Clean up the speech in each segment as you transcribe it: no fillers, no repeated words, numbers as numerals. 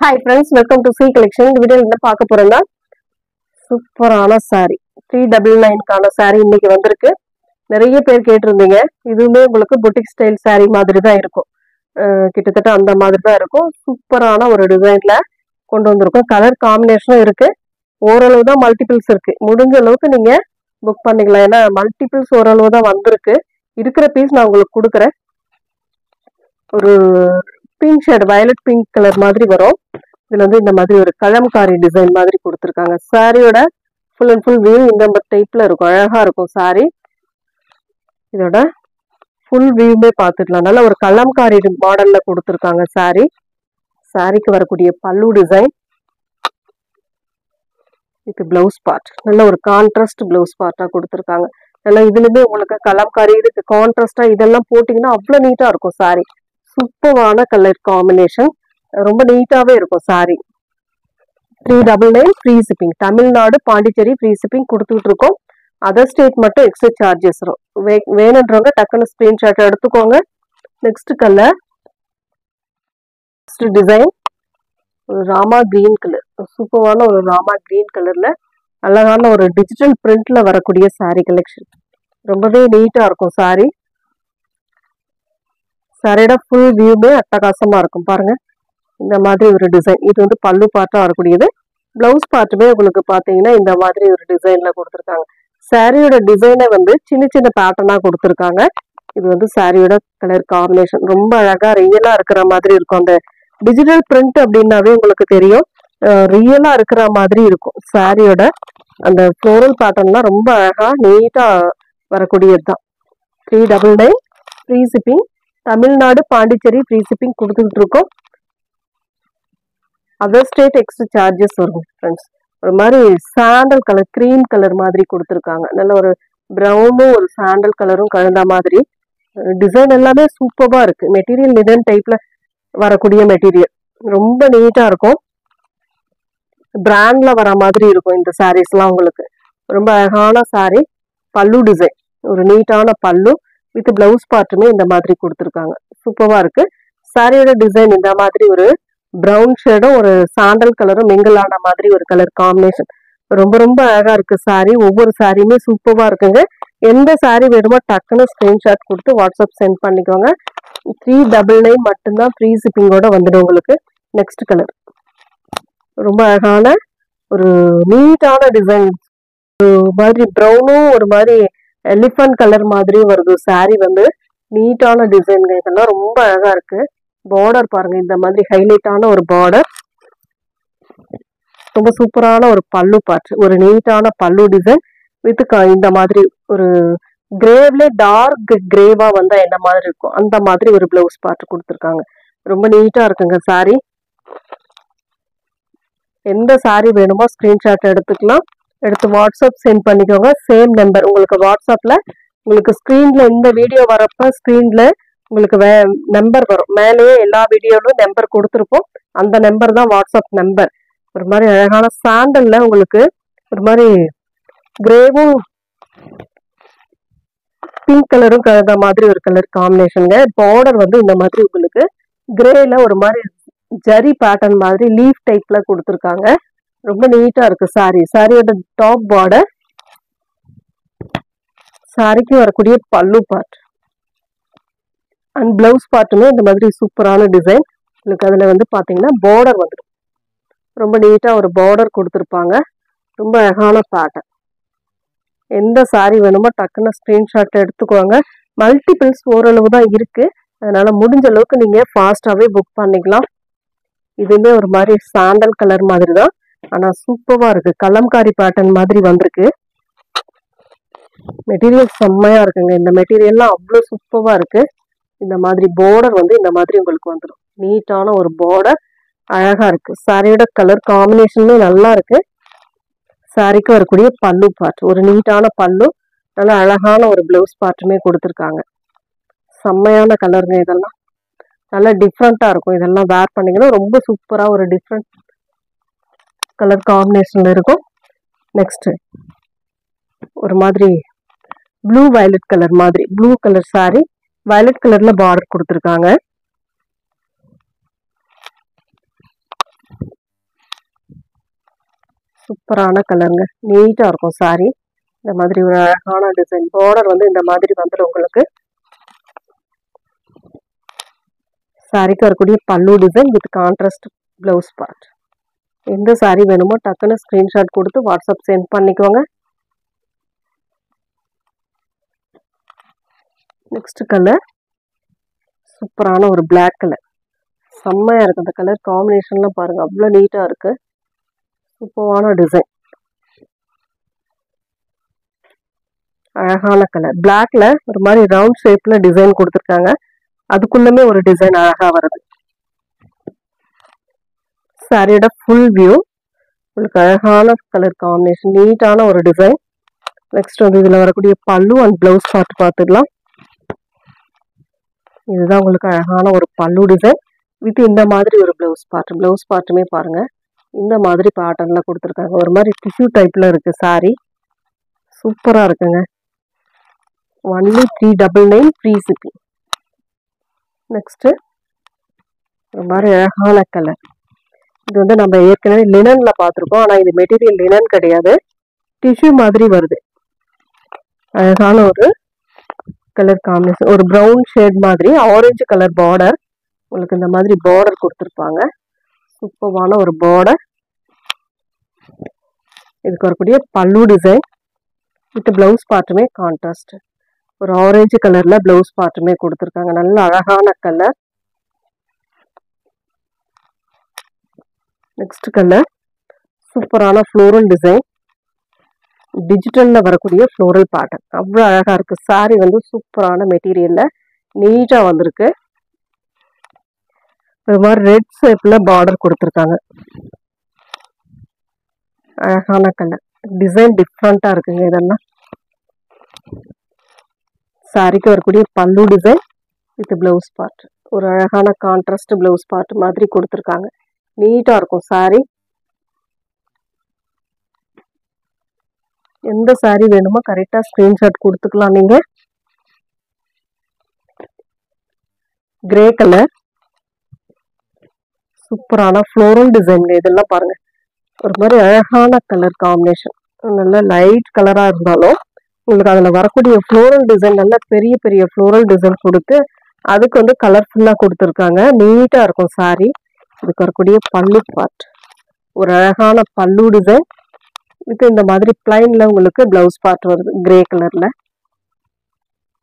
Hi friends, welcome to C collection. இந்த வீடியோல என்ன பார்க்க போறோம்னா சூப்பரான saree 399 கான saree இன்னைக்கு வந்திருக்கு. நிறைய பேர் கேட்டிருந்தீங்க. இதுவுமே உங்களுக்கு boutique style saree மாதிரி தான் இருக்கும். கிட்டத்தட்ட அந்த மாதிரி தான் இருக்கும். சூப்பரான ஒரு டிசைன்ல கொண்டு வந்திருக்கோம். கலர் காம்பினேஷனும் இருக்கு. ஓரளவு தான் மல்டிபிள்ஸ் இருக்கு. முடிஞ்ச அளவுக்கு நீங்க புக் பண்ணிக்கலாம். ஏன்னா மல்டிபிள்ஸ் ஓரளவு தான் வந்திருக்கு. இருக்கிற பீஸ் நான் உங்களுக்கு கொடுக்குறேன். ஒரு pink shade violet pink colour மாதிரி வரும். இதுல வந்து இந்த மாதிரி ஒரு கலம்காரி டிசைன் மாதிரி கொடுத்துருக்காங்க. சாரியோட ஃபுல் அண்ட் ஃபுல் வியூ இந்த டைப்ல இருக்கும். அழகா இருக்கும் சாரி. இதோட ஃபுல் வியூமே பார்த்துக்கலாம். நல்ல ஒரு கலம்காரி மாடல்ல கொடுத்துருக்காங்க சாரி. சாரிக்கு வரக்கூடிய பல்லு டிசைன், இது பிளவுஸ் பார்ட். நல்ல ஒரு கான்ட்ராஸ்ட் பிளவுஸ் பார்ட்டா கொடுத்துருக்காங்க. நல்லா இதுலயுமே உங்களுக்கு கலம்காரி இருக்கு. கான்ட்ராஸ்டா இதெல்லாம் போட்டீங்கன்னா அவ்வளவு நீட்டா இருக்கும் சாரி. சூப்பரான கலர் காம்பினேஷன், ரொம்ப நீட்டாவே இருக்கும் sorry. 399 free shipping. Tamil Nadu Pondicherry free shipping கொடுத்துட்டு இருக்கோம். அதர் ஸ்டேட் மட்டும் எக்ஸ்ட்ரா சார்ஜஸ் வரும். வேணுன்றவங்க டக்குன்னு ஸ்கிரீன்ஷாட் எடுத்துக்கோங்க. நெக்ஸ்ட் கலர், நெக்ஸ்ட் டிசைன் ஒரு ராமா கிரீன் கலர். சூப்பரான ஒரு ராமா கிரீன் கலர்ல அழகான ஒரு டிஜிட்டல் பிரிண்ட்ல வரக்கூடிய சாரி கலெக்ஷன். ரொம்பவே நீட்டா இருக்கும் சாரி. சாரியோட ஃபுல் வியூமே அட்டகாசமா இருக்கும். பாருங்க, இந்த மாதிரி ஒரு டிசைன். இது வந்து பல்லு பார்ட்டா வரக்கூடியது. பிளவுஸ் பார்ட்டுமே உங்களுக்கு பாத்தீங்கன்னா இந்த மாதிரி ஒரு டிசைன்ல கொடுத்துருக்காங்க. சாரியோட டிசைனை வந்து சின்ன சின்ன பேட்டர்னா கொடுத்துருக்காங்க. இது வந்து சாரியோட கலர் காம்பினேஷன் ரொம்ப அழகா ரியலா இருக்கிற மாதிரி இருக்கும். அந்த டிஜிட்டல் பிரிண்ட் அப்படின்னாவே உங்களுக்கு தெரியும், ரியலா இருக்கிற மாதிரி இருக்கும். சாரியோட அந்த ஃப்ளோரல் பேட்டர்ன்லாம் ரொம்ப அழகா நீட்டா வரக்கூடியது தான். 399 free shipping. Tamil Nadu Pondicherry free shipping கொடுத்துட்டு இருக்கோம். அதர் ஸ்டேட் எக்ஸ்ட்ரா சார்ஜஸ் வரும் ஃப்ரெண்ட்ஸ். ஒரு மாதிரி சாண்டல் கலர், கிரீம் கலர் மாதிரி கொடுத்துருக்காங்க. நல்ல ஒரு ப்ரௌனும் ஒரு சாண்டல் கலரும் கலந்த மாதிரி. டிசைன் எல்லாமே சூப்பராக இருக்கு. மெட்டீரியல் லினன் டைப்ல வரக்கூடிய மெட்டீரியல் ரொம்ப நீட்டா இருக்கும். பிராண்ட்ல வர மாதிரி இருக்கும் இந்த சாரீஸ்லாம் உங்களுக்கு. ரொம்ப அழகான சாரி. பல்லு டிசைன் ஒரு நீட்டான பல்லு வித் பிளவுஸ் பார்ட்டுமே இந்த மாதிரி கொடுத்துருக்காங்க. சூப்பரா இருக்கு. சாரியோட டிசைன் இந்த மாதிரி ஒரு பிரவுன் ஷேடும் ஒரு சாண்டல் கலரும் மிங்கிள் ஆன மாதிரி ஒரு கலர் காம்பினேஷன். ரொம்ப ரொம்ப அழகா இருக்கு சாரி. ஒவ்வொரு சாரியுமே சூப்பரா இருக்குங்க. எந்த சாரி வேணுமோ டக்குன்னு ஸ்கிரீன்ஷாட் கொடுத்து வாட்ஸ்அப் சென்ட் பண்ணிக்கோங்க. 399 மட்டும்தான் ஃப்ரீ ஷிப்பிங்கோட வந்துடும் உங்களுக்கு. நெக்ஸ்ட் கலர் ரொம்ப அழகான ஒரு நீட்டான டிசைன். ஒரு மாதிரி ப்ரௌனும் ஒரு மாதிரி எலிஃபண்ட் கலர் மாதிரியும் வருது. சாரி வந்து நீட்டான டிசைன்ங்க. இதெல்லாம் ரொம்ப அழகா இருக்கு. பார்டர் பாருங்க, இந்த மாதிரி ஹைலைட்டான ஒரு பார்டர். ரொம்ப சூப்பரான ஒரு பல்லு பார்ட். ஒரு நீட்டான பல்லு டிசைன் வித் இந்த மாதிரி ஒரு கிரேவ்ல டார்க் கிரேவா வந்தா என்ன மாதிரி இருக்கும் அந்த மாதிரி ஒரு பிளவுஸ் பார்ட் கொடுத்துருக்காங்க. ரொம்ப நீட்டா இருக்குங்க சாரி. எந்த சாரி வேணுமோ ஸ்கிரீன்ஷாட் எடுத்துக்கலாம். எடுத்து வாட்ஸ்அப் சென்ட் பண்ணிக்கோங்க. சேம் நம்பர் உங்களுக்கு வாட்ஸ்அப்ல உங்களுக்கு ஸ்கிரீன்ல இந்த வீடியோ வரப்ப ஸ்கிரீன்ல உங்களுக்கு நம்பர் வரும். மேலேயே எல்லா வீடியோலும் நம்பர் கொடுத்துருப்போம். அந்த நம்பர் தான் வாட்ஸ்அப் நம்பர். ஒரு மாதிரி அழகான சாண்டல்ல உங்களுக்கு ஒரு மாதிரி கிரேவும் பிங்க் கலரும் கலந்த மாதிரி ஒரு கலர் காம்பினேஷனுங்க. பார்டர் வந்து இந்த மாதிரி உங்களுக்கு கிரேல ஒரு மாதிரி ஜரி பேட்டர்ன் மாதிரி லீஃப் டைப்ல கொடுத்துருக்காங்க. ரொம்ப நீட்டா இருக்கு சாரி. சாரியோட டாப் பார்டர், சாரிக்கு வரக்கூடிய பல்லு பார்ட் அண்ட் பிளவுஸ் பார்ட்டுமே இந்த மாதிரி சூப்பரான டிசைன். உங்களுக்கு அதுல வந்து பாத்தீங்கன்னா பார்டர் வந்துடும். ரொம்ப நீட்டா ஒரு பார்டர் கொடுத்துருப்பாங்க. ரொம்ப அழகான பேட்டர்ன். எந்த சாரி வேணுமோ டக்குன்னு ஸ்கிரீன்ஷாட் எடுத்துக்கோங்க. மல்டிபிள்ஸ் ஓரளவு தான் இருக்கு. அதனால முடிஞ்ச அளவுக்கு நீங்க ஃபாஸ்டாவே புக் பண்ணிக்கலாம். இதுவுமே ஒரு மாதிரி சாண்டல் கலர் மாதிரி தான், ஆனா சூப்பரா இருக்கு. கலம்காரி பேட்டர்ன் மாதிரி வந்திருக்கு. மெட்டீரியல் செம்மையா இருக்குங்க. இந்த மெட்டீரியல்லாம் அவ்வளவு சூப்பரா இருக்கு. இந்த மாதிரி பார்டர் வந்து இந்த மாதிரி உங்களுக்கு வந்துடும். நீட்டான ஒரு பார்டர் அழகா இருக்கு. சாரியோட கலர் காம்பினேஷனுமே நல்லா இருக்கு. சாரிக்கு வரக்கூடிய பல்லு பார்ட் ஒரு நீட்டான பல்லு, நல்ல அழகான ஒரு பிளவுஸ் பார்ட்டுமே கொடுத்துருக்காங்க. செம்மையான கலருங்க. இதெல்லாம் நல்லா டிஃப்ரெண்டா இருக்கும். இதெல்லாம் வேர் பண்ணீங்கன்னா ரொம்ப சூப்பரா ஒரு டிஃப்ரெண்ட் கலர் காம்பினேஷன்ல இருக்கும். நெக்ஸ்ட் ஒரு மாதிரி ப்ளூ வயலட் கலர் மாதிரி, ப்ளூ கலர் சாரி வயலட் கலர்ல பார்டர் கொடுத்துருக்காங்க. சூப்பரான கலருங்க, நீட்டா இருக்கும் சாரி. இந்த மாதிரி ஒரு அழகான டிசைன் பார்டர் வந்து இந்த மாதிரி வந்துடும் உங்களுக்கு. சாரிக்கு வரக்கூடிய பல்லு design with contrast blouse part. எந்த சாரி வேணுமோ டக்குன்னு ஸ்கிரீன்ஷாட் கொடுத்து வாட்ஸ்அப் சென்ட் பண்ணிக்கோங்க. நெக்ஸ்ட் கலர் சூப்பரான ஒரு பிளாக் கலர், செம்மையா இருக்கு. அந்த கலர் காம்பினேஷன்லாம் பாருங்க, அவ்வளோ நீட்டா இருக்கு. சூப்பரான டிசைன், அழகான கலர். பிளாக்ல ஒரு மாதிரி ரவுண்ட் ஷேப்ல டிசைன் கொடுத்துருக்காங்க. அதுக்குள்ளமே ஒரு டிசைன் அழகா வருது. சாரியோட ஃபுல் வியூ உங்களுக்கு அழகான கலர் காம்பினேஷன், நீட்டான ஒரு டிசைன். நெக்ஸ்ட் வந்து இதுல வரக்கூடிய பல்லு அண்ட் பிளவுஸ் பார்ட் பார்த்துக்கலாம். இதுதான் உங்களுக்கு அழகான ஒரு பல்லு டிசைன் வித் இந்த மாதிரி ஒரு பிளவுஸ் பார்ட். பிளவுஸ் பார்ட்டுமே பாருங்க, இந்த மாதிரி பேட்டர்ன்ல கொடுத்துருக்காங்க. ஒரு மாதிரி டிஷ்யூ டைப்ல இருக்கு சாரி, சூப்பரா இருக்குங்க. Only 399 free shipping. நெக்ஸ்ட் ஒரு மாதிரி அழகான கலர். இது வந்து நம்ம ஏற்கனவே லினன்ல பார்த்துருக்கோம், ஆனா இது மெட்டீரியல் லினன் கிடையாது, டிஷ்யூ மாதிரி வருது. அழகான ஒரு கலர் காம்பினேஷன், ஒரு ப்ரௌன் ஷேட் மாதிரி ஆரஞ்சு கலர் பார்டர். உங்களுக்கு இந்த மாதிரி பார்டர் கொடுத்துருப்பாங்க, சூப்பரான ஒரு பார்டர். இதுக்கு வரக்கூடிய பல்லு டிசைன் வித் பிளவுஸ் பார்ட்டுமே கான்ட்ராஸ்ட், ஒரு ஆரஞ்சு கலர்ல பிளவுஸ் பார்ட்டுமே கொடுத்துருக்காங்க. நல்ல அழகான கலர். நெக்ஸ்ட் கலர் சூப்பரான ஃப்ளோரல் டிசைன், டிஜிட்டல்ல வரக்கூடிய ஃப்ளோரல் பேட்டர்ன், அவ்வளோ அழகா இருக்கு. சாரி வந்து சூப்பரான மெட்டீரியல்ல நீட்டா வந்திருக்கு. ஒரு மாதிரி ரெட் ஷேப்ல பார்டர் கொடுத்துருக்காங்க. அழகான கலர், டிசைன் டிஃப்ரெண்டா இருக்குங்க இதெல்லாம். சாரிக்கு வரக்கூடிய பல்லு டிசைன் வித் பிளவுஸ் பார்ட், ஒரு அழகான கான்ட்ராஸ்ட் பிளவுஸ் பார்ட் மாதிரி கொடுத்துருக்காங்க. நீட்டா இருக்கும் சாரி. எந்த சாரி வேணுமோ கரெக்டா ஸ்கிரீன்ஷாட் கொடுத்துக்கலாம் நீங்க. கிரே கலர், சூப்பரான ஃப்ளோரல் டிசைன். இதெல்லாம் பாருங்க, ஒரு மாதிரி அழகான கலர் காம்பினேஷன். நல்ல லைட் கலரா இருந்தாலும் உங்களுக்கு அதுல வரக்கூடிய ஃப்ளோரல் டிசைன் நல்ல பெரிய பெரிய ஃப்ளோரல் டிசைன் கொடுத்து அதுக்கு வந்து கலர்ஃபுல்லா கொடுத்துருக்காங்க. நீட்டா இருக்கும் சாரி. இதுக்கு வரக்கூடிய பல்லு பார்ட், ஒரு அழகான பல்லு டிசைன் வித் இந்த மாதிரி பிளைன்ல உங்களுக்கு பிளவுஸ் பார்ட் வருது கிரே கலர்ல.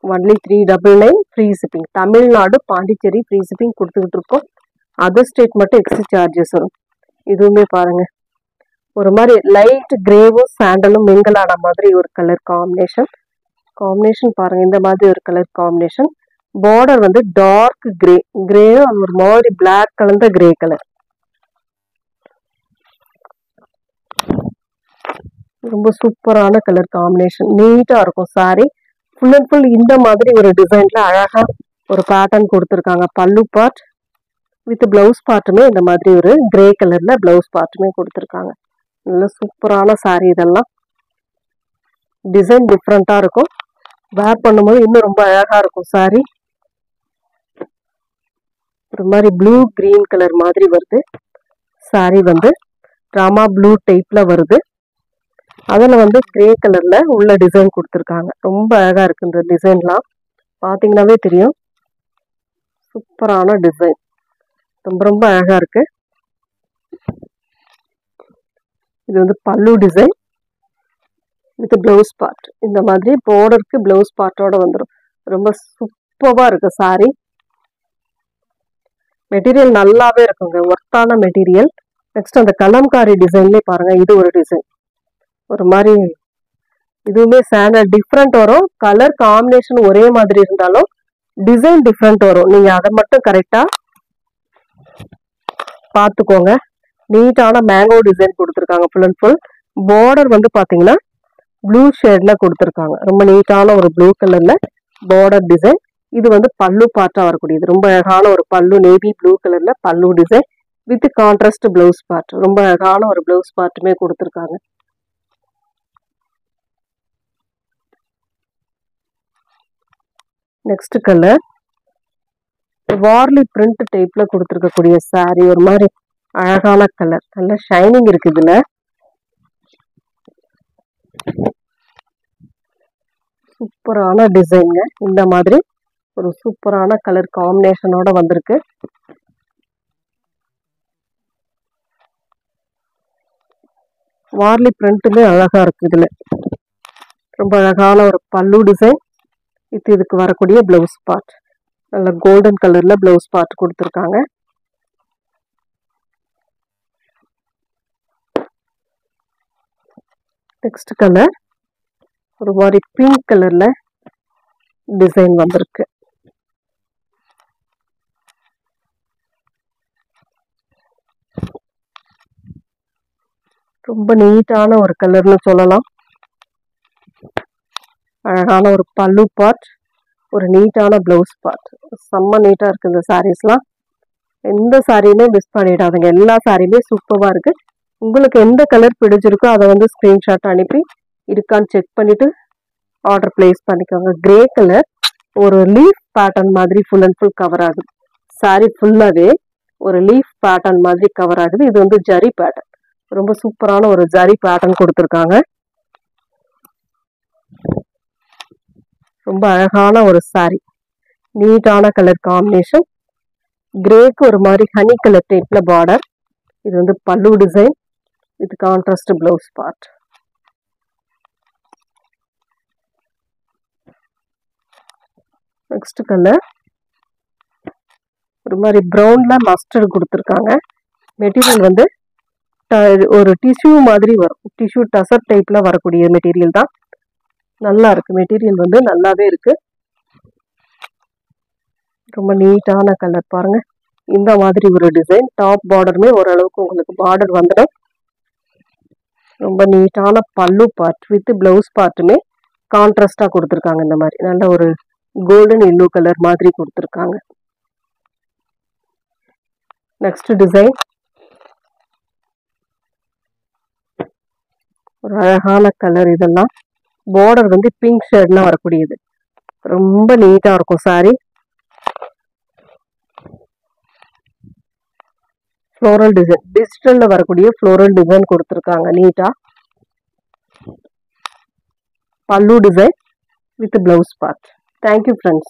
Only 399 free shipping. Tamil Nadu Pondicherry free shipping கொடுத்துக்கிட்டு இருக்கோம். அதர் ஸ்டேட் மட்டும் எக்ஸ்ட்ரா சார்ஜஸ் வரும். இதுவுமே பாருங்க, ஒரு மாதிரி லைட் கிரேவும் சாண்டலும் மிங்கிள் ஆன மாதிரி ஒரு கலர் காம்பினேஷன். பாருங்க, இந்த மாதிரி ஒரு கலர் காம்பினேஷன். பார்டர் வந்து டார்க் கிரே, கிரே ஒரு மாதிரி பிளாக் கலந்த கிரே கலர். ரொம்ப சூப்பரான கலர் காம்பினேஷன், நீட்டா இருக்கும் சாரி. ஃபுல் அண்ட் ஃபுல் இந்த மாதிரி ஒரு டிசைன்ல அழகா ஒரு பேட்டர்ன் கொடுத்துருக்காங்க. பல்லு பார்ட் வித் பிளவுஸ் பார்ட்டுமே இந்த மாதிரி ஒரு கிரே கலர்ல பிளவுஸ் பார்ட்டுமே கொடுத்துருக்காங்க. நல்ல சூப்பரான சாரி. இதெல்லாம் டிசைன் டிஃப்ரெண்டா இருக்கும், வேர் பண்ணும்போது இன்னும் ரொம்ப அழகா இருக்கும் சாரி. ஒரு மாதிரி ப்ளூ கிரீன் கலர் மாதிரி வருது சாரி. வந்து ராமா ப்ளூ டைப்ல வருது, அதில் வந்து கிரே கலர்ல உள்ள டிசைன் கொடுத்துருக்காங்க. ரொம்ப அழகா இருக்கு இந்த டிசைன்லாம், பார்த்தீங்கன்னாவே தெரியும். சூப்பரான டிசைன், ரொம்ப ரொம்ப அழகா இருக்கு. இது வந்து பல்லு டிசைன் வித் பிளவுஸ் பார்ட். இந்த மாதிரி பார்டருக்கு பிளவுஸ் பார்ட்டோட வந்துடும். ரொம்ப சூப்பரா இருக்கு சாரி. மெட்டீரியல் நல்லாவே இருக்குங்க, ஒர்த்தான மெட்டீரியல். நெக்ஸ்ட் அந்த கலம்காரி டிசைன்லேயே பாருங்க, இது ஒரு டிசைன். ஒரு மாதிரி இதுவுமே சாண்டல் டிஃப்ரெண்ட் வரும். கலர் காம்பினேஷன் ஒரே மாதிரி இருந்தாலும் டிசைன் டிஃப்ரெண்ட் வரும். நீங்க அதை மட்டும் கரெக்டா பார்த்துக்கோங்க. நீட்டான மேங்கோ டிசைன் கொடுத்துருக்காங்க. ஃபுல் அண்ட் ஃபுல் பார்டர் வந்து பாத்தீங்கன்னா ப்ளூ ஷேட்ல கொடுத்துருக்காங்க. ரொம்ப நீட்டான ஒரு ப்ளூ கலர்ல பார்டர் டிசைன். இது வந்து பல்லு பார்ட்டா வரக்கூடியது. ரொம்ப அழகான ஒரு பல்லு, நேவி ப்ளூ கலர்ல பல்லு design with contrast blouse part. ரொம்ப அழகான ஒரு பிளவுஸ் பார்ட்டுமே கொடுத்துருக்காங்க. நெக்ஸ்ட் கலர் வார்லி பிரிண்ட் டைப்ல கொடுத்துருக்கக்கூடிய சாரி. ஒரு மாதிரி அழகான கலர், நல்ல ஷைனிங் இருக்கு இதுல. சூப்பரான டிசைன்ங்க. இந்த மாதிரி ஒரு சூப்பரான கலர் காம்பினேஷனோட வந்திருக்கு. வார்லி பிரிண்ட்டுமே அழகா இருக்கு. இதுல ரொம்ப அழகான ஒரு பல்லு டிசைன். இதுக்கு வரக்கூடிய பிளவுஸ் பார்ட் நல்ல கோல்டன் கலர்ல பிளவுஸ் பார்ட் கொடுத்துருக்காங்க. நெக்ஸ்ட் கலர் ஒரு மாதிரி பிங்க் கலர்ல டிசைன் வந்திருக்கு. ரொம்ப நீட்டான ஒரு கலர்னு சொல்லலாம். அழகான ஒரு பல்லு பார்ட், ஒரு நீட்டான பிளவுஸ் பார்ட். செம்ம நீட்டா இருக்கு இந்த சாரீஸ்லாம். எந்த சாரியுமே மிஸ் பண்ணிடாதுங்க. எல்லா சாரியுமே சூப்பரா இருக்கு. உங்களுக்கு எந்த கலர் பிடிச்சிருக்கோ அதை வந்து ஸ்கிரீன்ஷாட் அனுப்பி இருக்கான்னு செக் பண்ணிட்டு ஆர்டர் பிளேஸ் பண்ணிக்கோங்க. கிரே கலர் ஒரு லீஃப் பேட்டர்ன் மாதிரி ஃபுல் அண்ட் ஃபுல் கவர் ஆகுது. சாரி ஃபுல்லாவே ஒரு லீஃப் பேட்டர்ன் மாதிரி கவர் ஆகுது. இது வந்து ஜரி பேட்டர்ன். ரொம்ப சூப்பரான ஒரு ஜரி பேட்டர்ன் கொடுத்துருக்காங்க. ரொம்ப அழகான ஒரு சாரி, நீட்டான கலர் காம்பினேஷன். கிரேக்கு ஒரு மாதிரி ஹனி கலர் டைப்ல பார்டர். இது வந்து பல்லு டிசைன். இது contrast blouse part. Next colour ஒரு மாதிரி ப்ரௌன்ல மஸ்டர்ட் கொடுத்துருக்காங்க. மெட்டீரியல் வந்து ஒரு டிஷ்யூ மாதிரி வரும். டிஷ்யூ டசர் டைப்ல வரக்கூடிய மெட்டீரியல் தான். நல்லா இருக்கு. மெட்டீரியல் வந்து நல்லாவே இருக்கு. ரொம்ப நீட்டான கலர் பாருங்க. இந்த மாதிரி ஒரு டிசைன். டாப் பார்டருமே ஓரளவுக்கு உங்களுக்கு பார்டர் வந்துடும். ரொம்ப நீட்டான பல்லு பார்ட் வித் பிளவுஸ் பார்ட்டுமே கான்ட்ராஸ்டா கொடுத்துருக்காங்க. இந்த மாதிரி நல்ல ஒரு கோல்டன் எல்லோ கலர் மாதிரி கொடுத்துருக்காங்க. நெக்ஸ்ட் டிசைன் ஒரு அழகான கலர். இதெல்லாம் பார்டர் வந்து பிங்க் ஷேட்ல வரக்கூடியது. ரொம்ப நீட்டா இருக்கும் சாரி. ஃப்ளோரல் டிசைன், டிஜிட்டல்ல வரக்கூடிய ஃப்ளோரல் டிசைன் கொடுத்துருக்காங்க நீட்டா. பல்லு design with blouse part. Thank you friends.